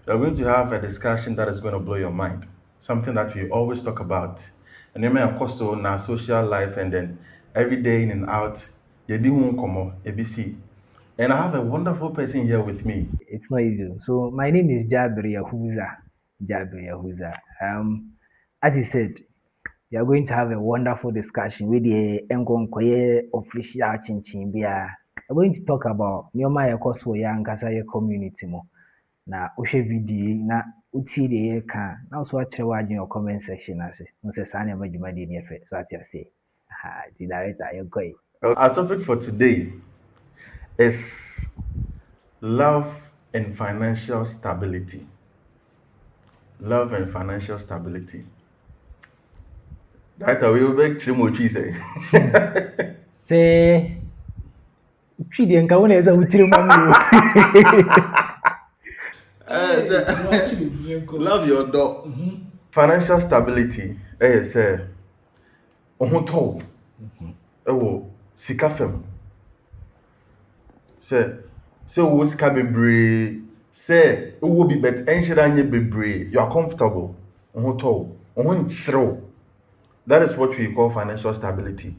We're going to have a discussion that is going to blow your mind. Something that we always talk about. And then, of course, on our social life, and then every day in and out, you do come ABC. And I have a wonderful person here with me. It's not easy. So my name is Jabir Yahuza. Jabir Yahuza. As he said, we are going to have a wonderful discussion with the Nkonkoye official chinchin bia. We're going to talk about Nyoma Yakoso Yankasa community mo. Na uhwɛ video yi na utie deɛ yɛka a, na wo so akyerɛ w'adwene wɔ comment section ase. Wo sɛ saa nneɛma dwumadie no yɛ fɛ. So ate aseɛ. Nti director yɛnkɔ yi. Our topic for today is love and financial stability. Love and financial stability. That we will make Chimochi say. Sɛ twi deɛ nka wo na ɛsɛ sɛ wokyerɛ mu ama Love your dog. Financial stability. Say, ohun ewo sika fam. Say wo sika bebree. Say wo bi bet enhyira nye bebree. You are comfortable. Ohun ohun chiro. That is what we call financial stability.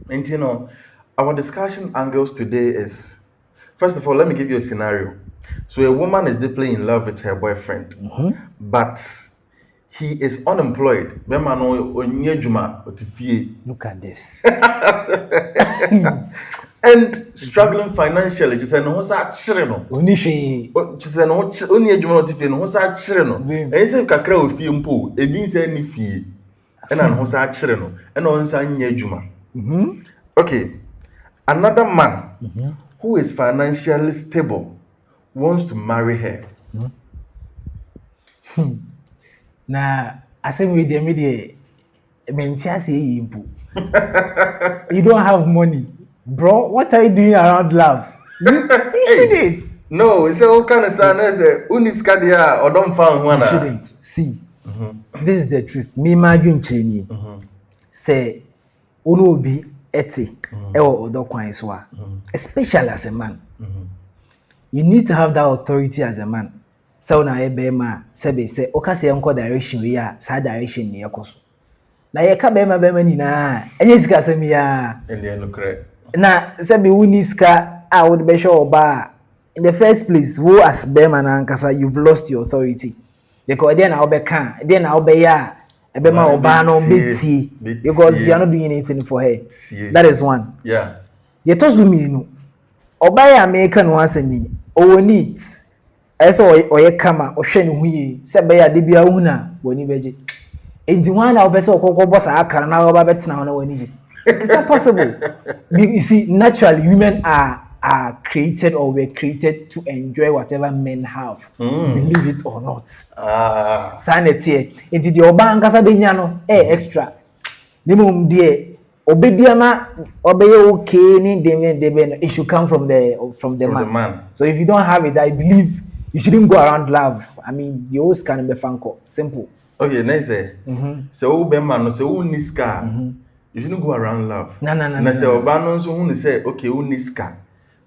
And you know, our discussion angles today is, first of all, let me give you a scenario. So a woman is deeply in love with her boyfriend, but he is unemployed. Look at this. And struggling financially. She said, no, Onihwe. she said, no, only adwuma no tifie no, sa kyere no. Wem. And say kakra ofie mpo, ebi say ni fie. And no sa kyere no, and on sa nya adwuma. Okay. Another man who is financially stable wants to marry her. Na asɛm wei deɛ me deɛ mente aseɛ yie mpo. You don't have money. Bro, what are you doing around love? You shouldn't. No, it's all kind of son. Uniskadia or don't found one. You shouldn't. See, this is the truth. Me imagine training. Say, ono obi ete ewo odo kwan so a, especially as a man. You need to have that authority as a man. So na ebe ma sebe say okase enko direction we a sa direction ne ekoso. Na ye ka be ma nyina enye sika asem ya. Ele no kre. Na sebe wuni sika a wo de be show oba in the first place wo as be man ankasa you've lost your authority. Because then na obeka, then na obeya ebe ma oba no beti because you are not doing anything for her. That is one. Yeah. Ye to zumi no. Oba ya America no asani. O need ese oye kama ohwe ne hu yi se be ya de bia hu na woni beje. Enti wan na obese okokko boss akara na oba betena ho na woni je. It's not possible. You see, naturally, women are created or were created to enjoy whatever men have, believe it or not. Sanity. It did your bank as a binyano, extra. Nimum dear, obediama, obey okay, it should come from the man. So if you don't have it, I believe you shouldn't go around love. I mean, you always can be funko. Simple. Okay, nice. So, man, so niska. You shouldn't go around love. No. And I say, Obano, so who say, okay, who needs car?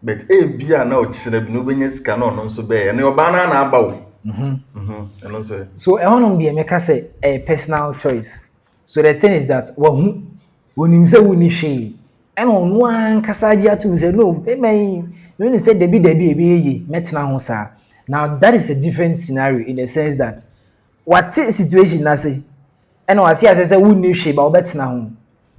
But a beer now, no business cannot so bear, and your banana about. And also, so I want to make us a personal choice. So the thing is that when you say we need and on one kasaja to say no, when you say Debbie, now that is a different scenario in the sense that what situation I say, and what I say, we need shape or better now.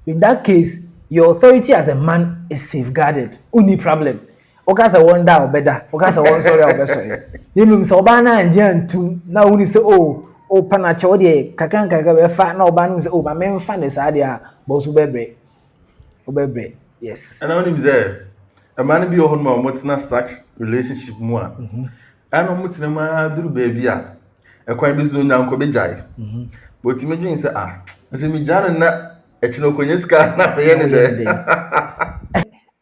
In that case, your authority as a man is safeguarded. Only problem. Okasa one down better. Okasa one sorry or better. You mean so bana and jan too. Now when you say panacho de kakan fat no ban say my main fan is adia boss ubebre. Yes. and I want him there. A man be on my what's not such relationship more. I know what's the man do baby. A quite business now could be jai. But imagine say I say me Jan na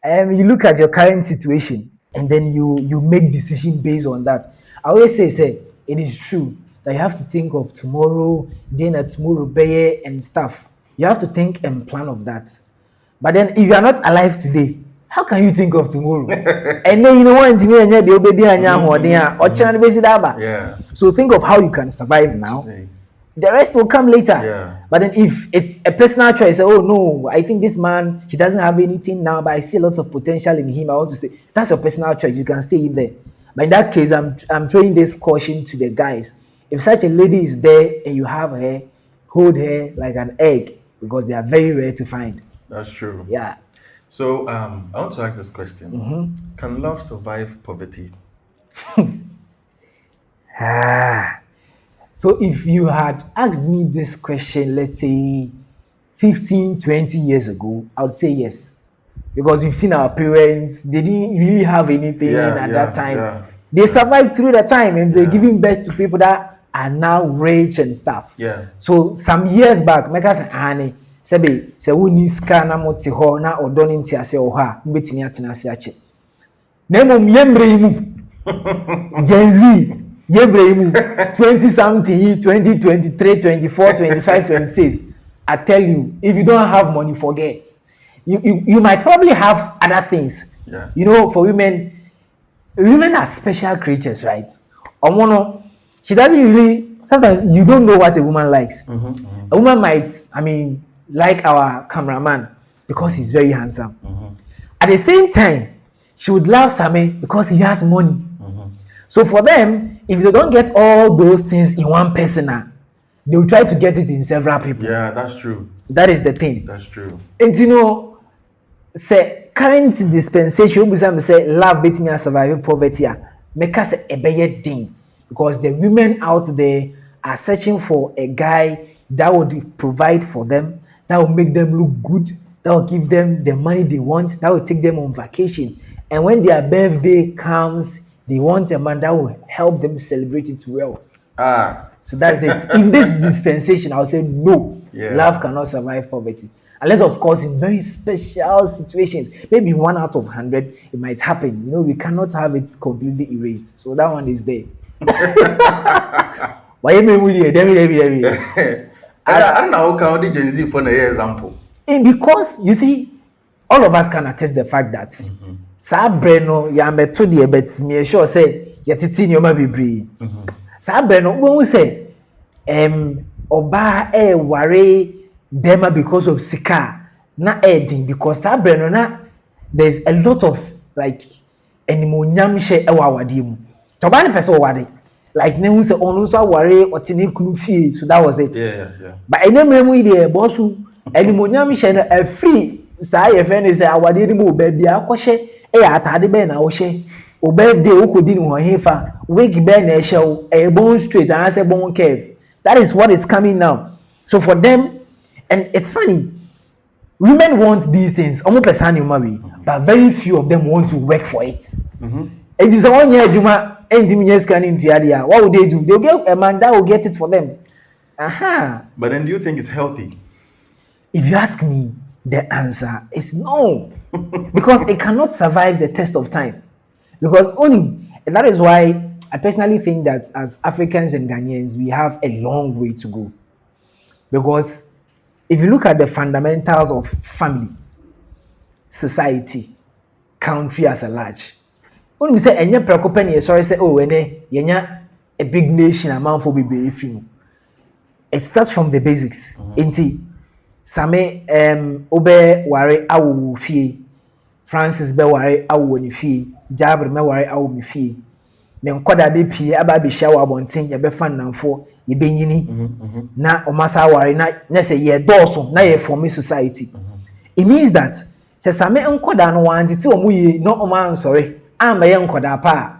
You look at your current situation and then you make decision based on that. I always say it is true that you have to think of tomorrow, then at tomorrow, and stuff. You have to think and plan of that. But then if you are not alive today, how can you think of tomorrow? And then you know what, the obedi anya hoden or chan besi daba. Yeah. So think of how you can survive now. Hey. The rest will come later. Yeah. But then if it's a personal choice, oh no, I think this man, he doesn't have anything now, but I see lots of potential in him. I want to stay. That's your personal choice. You can stay in there. But in that case, I'm throwing this caution to the guys. If such a lady is there and you have her, hold her like an egg, because they are very rare to find. That's true. Yeah. So I want to ask this question. Mm-hmm. Can love survive poverty? So if you had asked me this question, let's say 15, 20 years ago, I would say yes. Because we've seen our parents, they didn't really have anything at that time. Yeah. They survived through the time and they're giving birth to people that are now rich and stuff. Yeah. So some years back, Meka say, "Honey, sebe se woni ska na moti ho na odo ni nti ase ho a, mbetimi atena ase ache." Na mom yembre mu. Gen Z, yembre mu 20 something, 20, 23, 24, 25, 26. I tell you, if you don't have money, forget. You might probably have other things. Yeah. You know, for women are special creatures, right? Omono, she doesn't really, sometimes you don't know what a woman likes. A woman might, like our cameraman because he's very handsome. At the same time, she would love Sami because he has money. So for them, if they don't get all those things in one person, they will try to get it in several people. Yeah, that's true. That is the thing. That's true. And you know, say current dispensation, we say love beating me surviving poverty. Make us a better thing because the women out there are searching for a guy that would provide for them, that will make them look good, that will give them the money they want, that will take them on vacation. And when their birthday comes, they want a man that will help them celebrate it well. So that's it. In this dispensation, I would say no. Yeah. Love cannot survive poverty. Unless, of course, in very special situations, maybe 1 out of 100, it might happen. You know, we cannot have it completely erased. So that one is there. Why I don't know how the Gen Z for an example. And because, you see, all of us can attest the fact that Sabreno, Yameto, the bet me sure say, yet it's in your maybe. Sabreno, when we say, Oba worry Bema because of Sika, not adding because Sabreno, na there's a lot of like animonium share our dim. Tobani person wadi. Like ne say onu so worry or tini kunu so that was it. Yeah. But I never we there boss animonium share a free say your friend is our dim baby akoshe atade be na wo she o birthday wo kodi ni ho hefa wig be na ehye e bone straight and say bone curve. That is what is coming now. So for them, and it's funny, women want these things, but very few of them want to work for it. It is a 1 year Juma, and scanning to Yadia. What would they do? They'll get a man that will get it for them. But then do you think it's healthy? If you ask me, the answer is no. Because it cannot survive the test of time. Because and that is why I personally think that as Africans and Ghanaians, we have a long way to go. Because if you look at the fundamentals of family, society, country as a large, when we say any preoccupation, sorry, say a big nation amount for baby if you. It starts from the basics. Inti, Same obe ware awu fie, Francis be ware awu ni fie, Jabri me ware awu mi fie. Me nkoda be pie aba be hia wa bonten ye be fan namfo ye be nyini na omasa ware na say ye dooso na ye form society. It means that say same nkoda no wantete omuye no oman sorry amba ye nkoda pa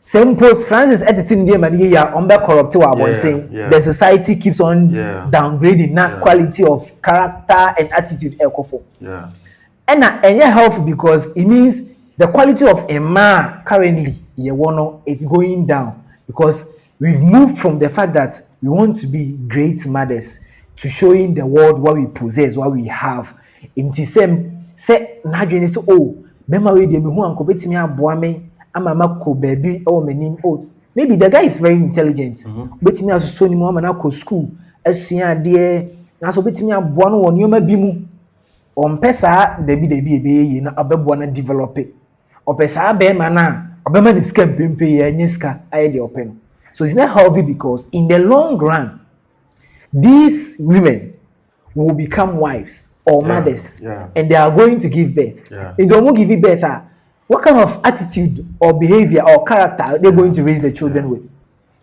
same post Francis editing dey mani ya on be corrupt wa bonten the society keeps on downgrading na quality of character and attitude ekofo. And enye health because it means the quality of a man currently it's going down because we've moved from the fact that we want to be great mothers to showing the world what we possess, what we have. In the same, say, Nadine say, oh, memory de me who uncle betting me a boame, I'm a mako baby, oh, my name, oh, maybe the guy is very intelligent, betting me as so many mom and school, as senior dear, as betting me a boano on your bimu. ɔmpɛ saa dabi ebe yi na ɔbɛboa na develop it ɔpɛ saa bɛrima na ɔbɛma ne sika mpempe yi ɛnyɛ sika ayɛ deɛ ɔpɛ no so it's not healthy because in the long run these women will become wives or mothers and they are going to give birth if they won't give birth what kind of attitude or behavior or character are they going to raise the children with?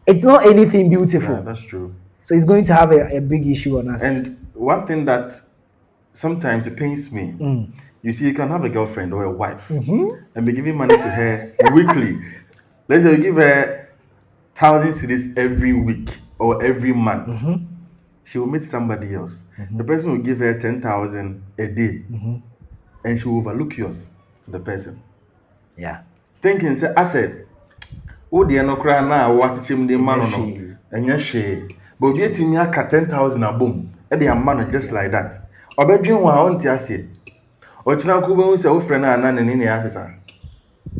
It's not anything beautiful. Yeah, that's true. So it's going to have a big issue on us. And one thing that sometimes it pains me, you see, you can have a girlfriend or a wife and be giving money to her weekly. Let's say you give her 1,000 cedis every week or every month. She will meet somebody else. The person will give her 10,000 a day, and she will overlook yours, the person. Yeah. Thinking, say, I said, oh, dear, no cry now, what to him the man or no, and yes, she, but getting me 10,000 a boom, and they are man just like that. Or bedroom one on Tiasi. Or China Kuba say, oh, friend, and none in any answer.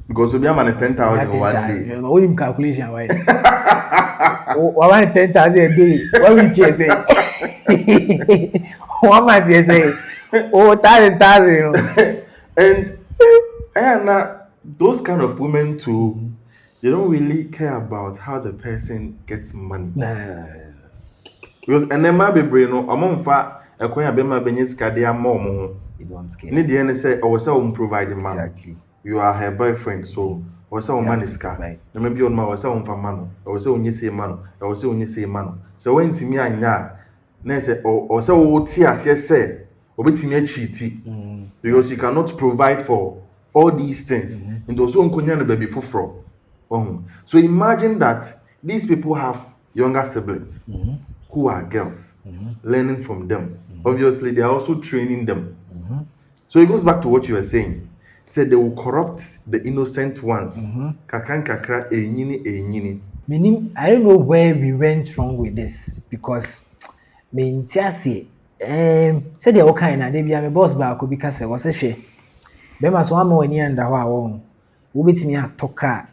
Because we be a man 10,000 one day. You know, calculation, right? Oh, 10,000 a day. What we can say? 1 month, you say, oh, 1,000. And those kind of women too, they don't really care about how the person gets money. Because and then my baby, no, among fa, a queen abema benis cadia more. You don't care. Need the end say, or so provide the man. Exactly. You are her boyfriend, so or so man is car. Right. Maybe on my was on for man, or so when you say man, or so when you say man. So when to me and ya, say or so tears, yes, say, or bit me cheaty. Because you cannot provide for all these things. And also on baby for so imagine that these people have younger siblings who are girls, learning from them. Obviously, they are also training them. So it goes back to what you were saying. Said they will corrupt the innocent ones. Kakran kakra enyini. Meaning, I don't know where we went wrong with this because say they all kind of they be a boss back because I was a share. Bema so ama wani anda ho a wo wo betimi atoka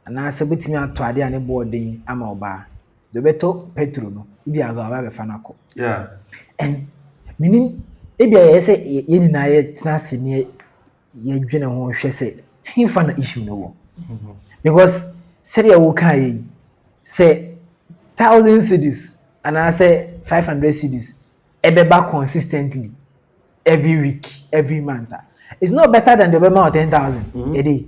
ana se betimi ato ade ane boarding ama oba de beto petro no ibi aga ba be fa nako yeah and meaning ebi aye se ye ni na ye tenase ne ye dwene ho hwe se himfa na issue no wo because said ya wo kai say 1,000 cedis ana say 500 cedis ebeba consistently every week every month. It's not better than the amount of 10,000 a day.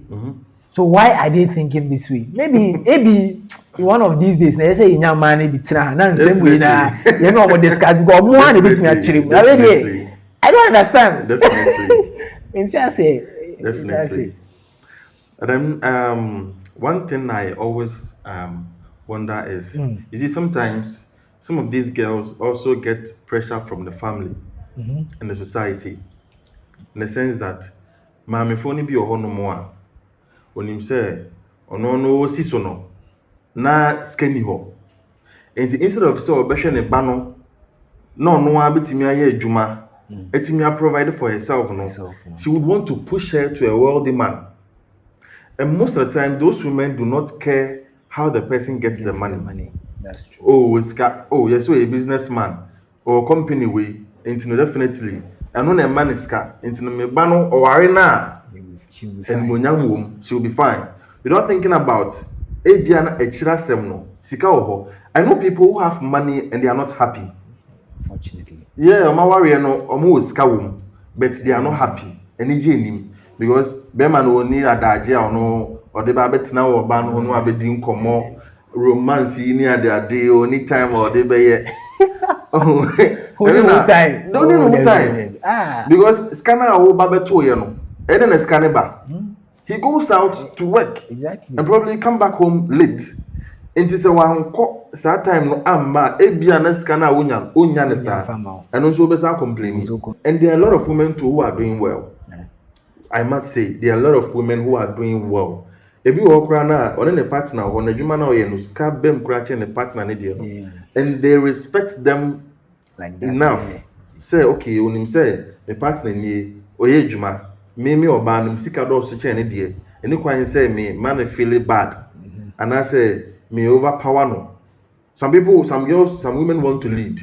So why are they thinking this way? Maybe one of these days, they say in your money be same way now. You know what discuss because more money bit me actually. I don't understand. Definitely. And then one thing I always wonder is, you see, sometimes some of these girls also get pressure from the family and the society. In the sense that maame phone bi oho no mo a onim say ono no siso no na skani ho and instead of so obehwe ne ba no na ono a betimi aye adwuma etimi a provide for herself no she would want to push her to a wealthy man, and most of the time those women do not care how the person gets the money. That's true. Oh yes, so a businessman or company way into definitely and when a man is car into the mebano or arena and monyam womb, she will be fine. Without thinking about Abiana Echira Semno, Sika Oho. I know people who have money and they are not happy. Unfortunately. Yeah, my warrior no almost skawum, but they are not happy. And him because Beman will need a daja or no or the babet now or ban on one bedroom come romance near their day or any time or they be time. Don't know time. Because scanner or babeto, you know, and then a scanner back. He goes out to work. Exactly. And probably come back home late. And it's a one start time no amma ebia scanner unyan and also be complaining. And there are a lot of women too who are doing well. I must say there are a lot of women who are doing well. If you walk around on a partner on a human or you scab them cratching a partner and they respect them like that, enough. Say okay, when him say the partner ni oye juma, me or ban him sick out of such an idea. And you can say me man feel it bad. And I say me overpower no. Some people, some girls, some women want to lead.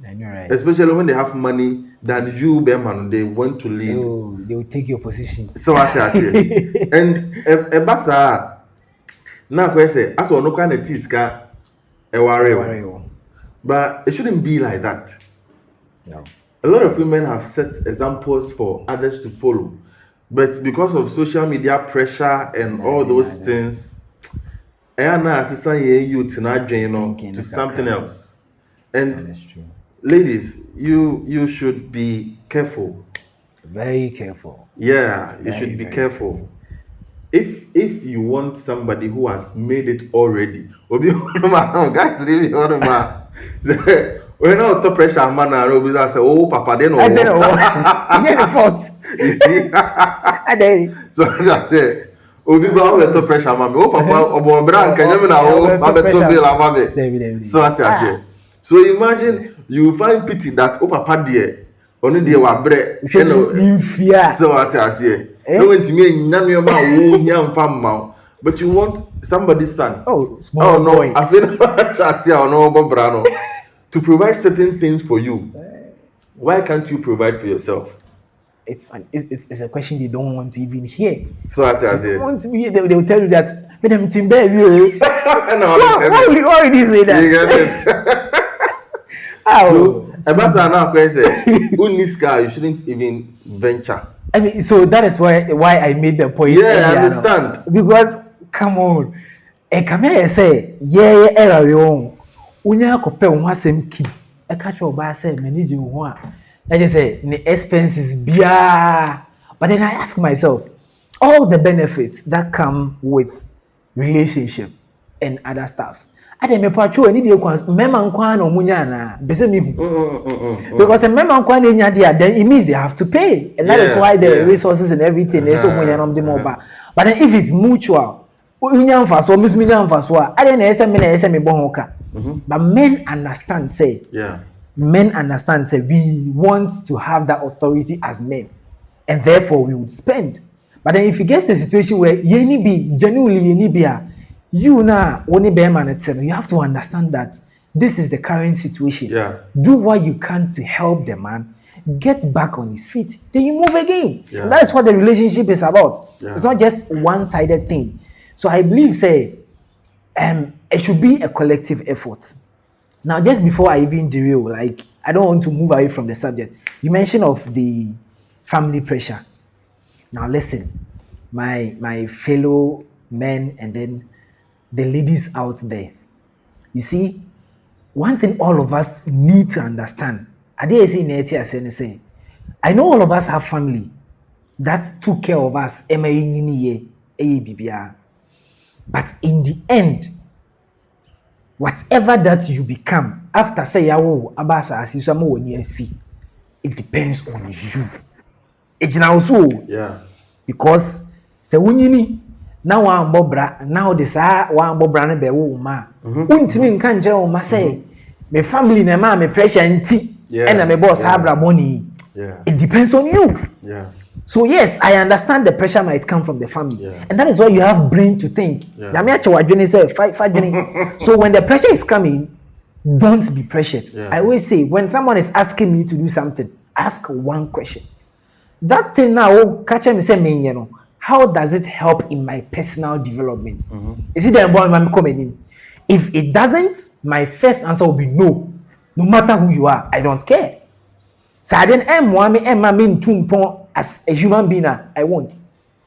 Right. Especially when they have money than you, Beman, they want to lead. Oh, they will take your position. So I say, and a basa now question as no kind of tiska a warrior, but it shouldn't be like that. No. A lot of women have set examples for others to follow, but because of social media pressure and all those things, I now you to something else. And that's true. Ladies, you should be careful. Very careful. Yeah, you should be careful. If you want somebody who has made it already, guys, really, we're not top pressure man and say, oh papa, then I don't know. Get the fault. You see? I did. So I say, obi ba we top pressure man. Oh papa, obo bra nka nyame na oh ba to be la mame. So I say. So imagine you find pity that oh papa there only there wa bre you know fear. So I say. No ntimi nyame ma wo hia mfa mma. But you want somebody's son. Oh, small no, boy. I feel I see no brano. To provide certain things for you, why can't you provide for yourself? It's fun. It's a question they don't want to even hear. So I say, they will tell you that. But I'm team baby. Why would you say that? You get it. So, about another question, Uniska, you shouldn't even venture. I mean, so that is why I made the point. Yeah, I understand. Because come on, come here say yeah. Unya kope wo asem ki e ka che oba say manage wo a I just say the expenses bia. But then I ask myself all the benefits that come with relationship and other stuff. I dey me pacho ani dey kwan mema nkwan na omunya na bese me hu because the mema nkwan na nya there then it means they have to pay and that is why the resources and everything is so munya no dem over. But then if it's mutual unya mfaso misumi nya mfaso a I dey na ese me na ese me bon hoka. But men understand, say, we want to have that authority as men, and therefore we would spend. But then if you get to a situation where you be genuinely you now only bear man, you have to understand that this is the current situation. Yeah. Do what you can to help the man get back on his feet. Then you move again. Yeah. And that's what the relationship is about. Yeah. It's not just one-sided thing. So I believe, say, it should be a collective effort. Now, just before I even derail, like I don't want to move away from the subject. You mentioned of the family pressure. Now, listen, my fellow men and then the ladies out there. You see, one thing all of us need to understand. I know all of us have family that took care of us. But in the end, whatever that you become after say yawo abasa asiso ma woni afi, it depends on you. Ejina also. Yeah. Because se wunyini na wa mbobra now the sa wa mbobra ne be wo ma. Untimi nka nje wo ma say me family na ma me pressure nti and na me boss habra money. Yeah. It depends on you. Yeah. So yes, I understand the pressure might come from the family, yeah. and that is why you have brain to think. Yeah. So when the pressure is coming, don't be pressured. Yeah. I always say when someone is asking me to do something, ask one question. That thing now, catch me say me, you know, how does it help in my personal development? Is it the environment coming in? If it doesn't, my first answer will be no. No matter who you are, I don't care. So I didn't as a human being, I won't.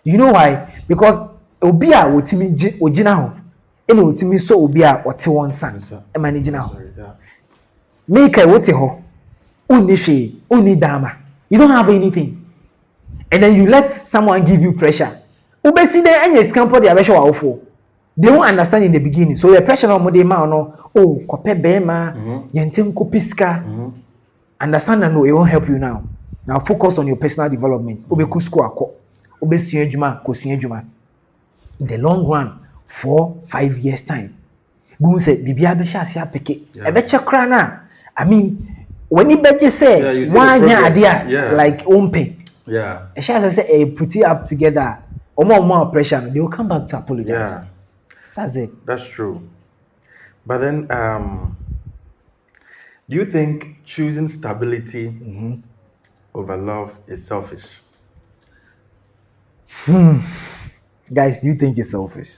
You know why? Because obia wotimi ojina ho. Ene wotimi so obia wote won san. E managina ho. Make a wote ho. Uni dama. You don't have anything. And then you let someone give you pressure. Ubesi de anya scampo de abesha wa ofo. They won't understand in the beginning. So the pressure no mo dey ma no, oh, kope bema, yentem kopiska. Understand that no, it won't help you now. Now focus on your personal development. Obeku school ako. Obesua adwuma, kosua adwuma. In the long run, 4-5 years time. Go say bibia be sha sia peke. E be chekra na. I mean, when you beje say one year idea like umpe. Yeah. E sha say put it up together. More pressure, they will come back to apologize. Yeah. That's it. That's true. But then do you think choosing stability over love is selfish. Guys, do you think it's selfish?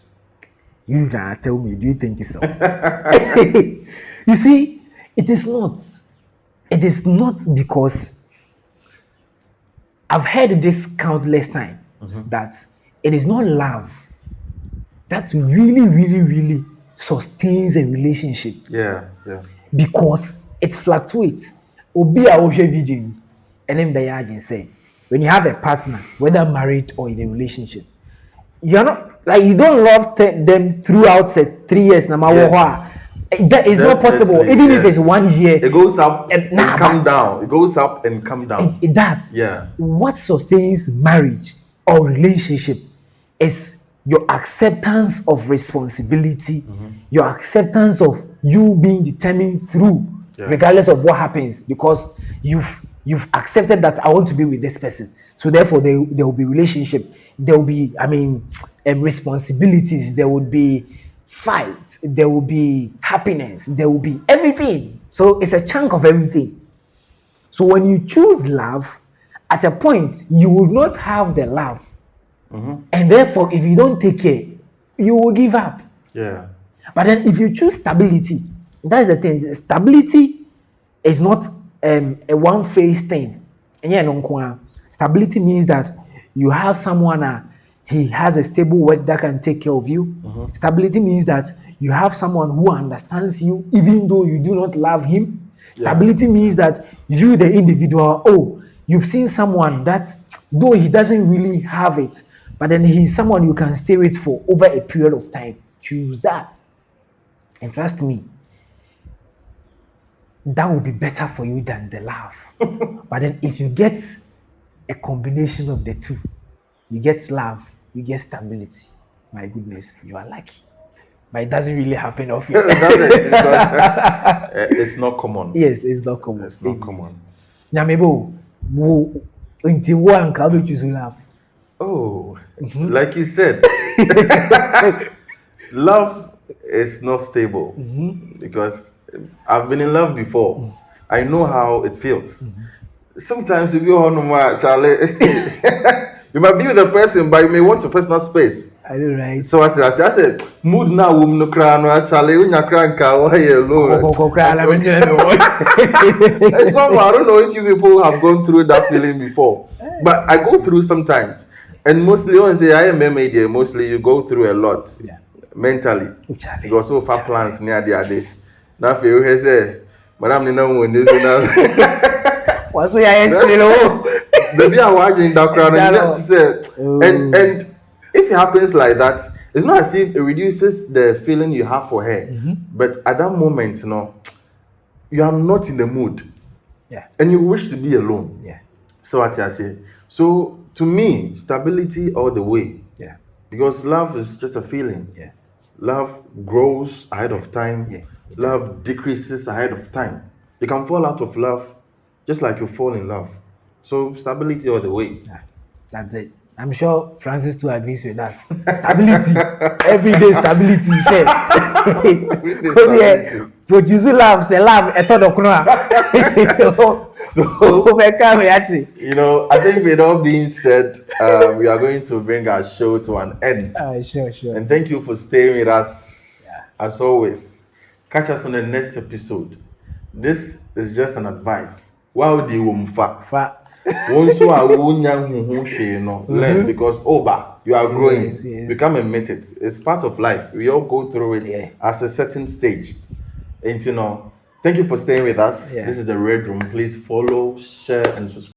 You can tell me, do you think it's selfish? You see, it is not. It is not, because I've heard this countless times that it is not love that really sustains a relationship, Yeah. because it fluctuates. Obi a wohwɛ video yi, ɛne mbɛyɛ adwene sɛ, when you have a partner, whether married or in a relationship, you're not like, you don't love them throughout 3 years. That is not possible. Definitely, Even yeah. if it's 1 year, It goes up and Nah, come down. It goes up and come down. it does. Yeah. What sustains marriage or relationship is your acceptance of responsibility, your acceptance of you being determined through, regardless of what happens, because you've accepted that I want to be with this person. So therefore, there will be relationship. There will be, responsibilities. There would be fights. There will be happiness. There will be everything. So it's a chunk of everything. So when you choose love, at a point you will not have the love, and therefore, if you don't take care, you will give up. Yeah. But then, if you choose stability, that's the thing. Stability is not a one-phase thing. And yeah, no, stability means that you have someone, he has a stable work that can take care of you. Stability means that you have someone who understands you, even though you do not love him. Stability means that you, the individual, you've seen someone that, though he doesn't really have it, but then he's someone you can stay with for over a period of time. Choose that. And trust me, that will be better for you than the love. But then if you get a combination of the two, you get love, you get stability, my goodness, you are lucky. But it doesn't really happen often. It's not common. Yes, it's not common. It's not common. Nyamebo, until one can choose love. Oh, like you said, love is not stable, because I've been in love before. I know how it feels. Sometimes if you're on Charlie, you might be with a person, but you may want your personal space. I know, right? So what I said, mood now, woman, no cry, no Charlie, when you crank out, it's normal. I don't know if you people have gone through that feeling before, but I go through sometimes. And mostly, when I say I am media, mostly you go through a lot mentally. You go so far plans near the other. Now, if you say, Madam, you know when this what's what I say? Maybe I'm watching that crowd and if it happens like that, it's not as if it reduces the feeling you have for her, but at that moment, you are not in the mood, and you wish to be alone. So what I say. So to me, stability all the way. Because love is just a feeling. Love grows ahead of time. Love decreases ahead of time. You can fall out of love just like you fall in love. So stability all the way. That's it. I'm sure Francis too agrees with us. Stability. Everyday stability. Producing love, say love, I think with all being said, we are going to bring our show to an end. Sure. And thank you for staying with us as always. Catch us on the next episode. This is just an advice. Why do you once you are learn, because you are growing. Become a method. It's part of life. We all go through it at a certain stage. And thank you for staying with us. This is the Red Room. Please follow, share, and subscribe.